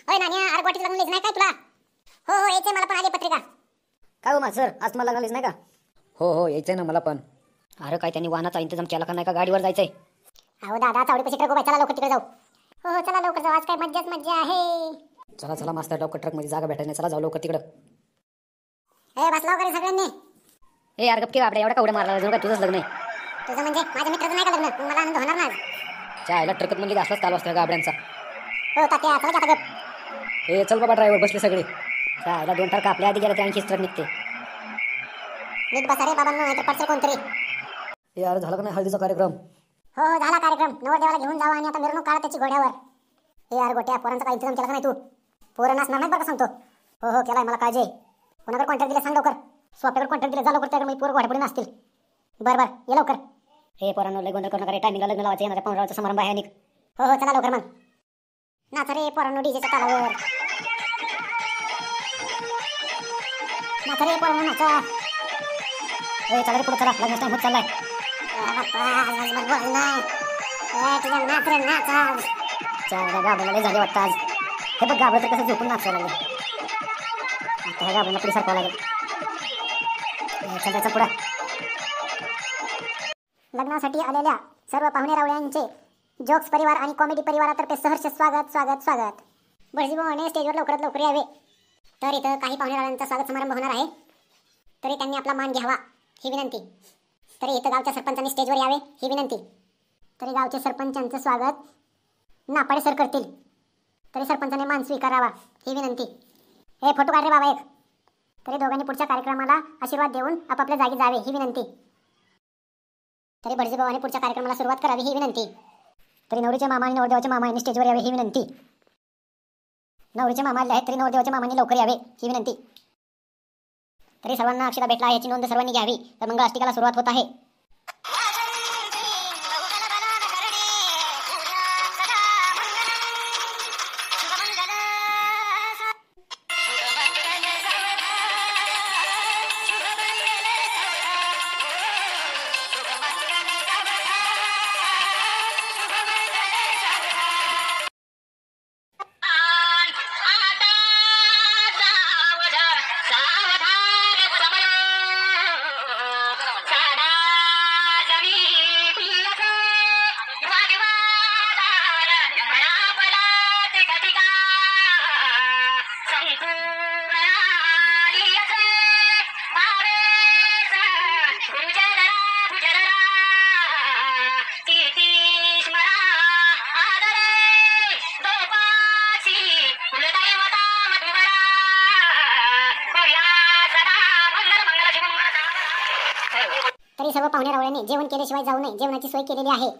ओय नान्या, अरे गोटीचं लग्न नाही काय तुला? हो हो यायचंय मला पण आली पत्रिका. काय हो मा सर, आज तुम्हाला लग्नालाच नाही का? हो यायचंय ना मला पण. अरे काय त्यांनी वाहनाचा इंतजाम केला का नाही का? गाडीवर जायचंय. अहो दादा चावडी पैसे गो बाई, चला लवकर तिकडे जाऊ. हो चला लवकर जाऊ, आज काय मज्जाच मज्जा आहे. चला मास्तर, लवकर ट्रक मध्ये जागा भेटायला नाही. चला जाऊ लवकर तिकडं. ए बस लवकर सगळ्यांनी. ए यार गप्पी बापडे, एवढा का उड्या मारला? जणू काय तुझंच लग्न आहे. तुझं म्हणजे माझ्या मित्राचं नाही का लग्न? मग मला आनंद होणार ना. चायला ट्रकत म्हणजे असलाच काल असतं गाबड्यांचा. हो तात्या चला आता गप. ए चल बाबा, ड्रायव्हर बसले सगळे. चायला 2 टार आपल्या आधी गेला, त्या आणखी ट्रक निघते. नीट बसा रे बाबांनो, नाहीतर पडसर कोणतरी. यार झाला का नाही हळदीचा कार्यक्रम? हो हो झाला कार्यक्रम. नवरदेवाला घेऊन जावा आणि आता मिरवणूक काढा त्याची घोड्यावर. ए यार गोट्या, पोरांचा काय इंतजाम केला का नाही तू? पोरं नाचणार नाही बरं का सांगतो. हो केलाय, मला काळजी आहे. कोणाकडे कॉन्ट्रॅक्ट दिला सांग लवकर. स्वतःकडे कॉन्ट्रॅक्ट दिला, जा लवकर त्याकडे. पोरं घोड्यापुढे नाचतील. बरं ये लवकर. हे पोरांनो, लय गोंधळ करू नका रे. टायमिंगला लग्न लावायचं. येणाऱ्या 15 समारंभ आहे. निघ. हो चला लवकर मग. नाचा रे पोरांनो डीजेच्या तालावर. नाचा रे पोरांनो नाचा. ए चला रे पुढे, चला. लग्न टाइम होत चाललाय. तुझा नाच रे नाचा. चायला गाबड्याला लय झाले वाटतं आज. हे बघ गाबडं तर कसं झोपून नाचायला लागलं. आता ह्या गाबड्याला पुढे सारखं लागेल. चल त्याचा पुढे. लग्नासाठी आलेल्या सर्व पाहुणे रावळ्यांचे जोक्स परिवार आणि कॉमेडी परिवारातर्फे सहर्ष स्वागत. भटजीभाऊने स्टेजवर लवकरात लवकर यावे. तर इथं काही पाहुणे रावळ्यांचा स्वागत समारंभ होणार आहे, तरी त्यांनी आपला मान घ्यावा ही विनंती. तरी इथं गावच्या सरपंचांनी स्टेजवर यावे ही विनंती. तरी गावचे सरपंचांचं स्वागत नापाडे सर करतील, तरी सरपंचाने मान स्वीकारावा ही विनंती. हे फोटो काढ रे बाबा एक. तरी दोघांनी पुढच्या कार्यक्रमाला आशीर्वाद देऊन आपापल्या जागी जावे ही विनंती. तरी भटजीभावाने पुढच्या कार्यक्रमाला सुरुवात करावी ही विनंती. तरी नवरीचे मामा आणि नवरदेवाचे मामा यांनी स्टेजवर यावे ही विनंती. नवरीचे मामा आले आहेत, तरी नवरदेवाच्या मामांनी लवकर यावे ही विनंती. तरी सर्वांना अक्षता भेटला याची नोंद सर्वांनी घ्यावी. तर मंगळाष्टिकाला सुरुवात होत आहे. तरी सर्व पाहुणे रावळ्यांनी जेवण केल्याशिवाय जाऊ नये, जेवणाची सोय केलेली आहे.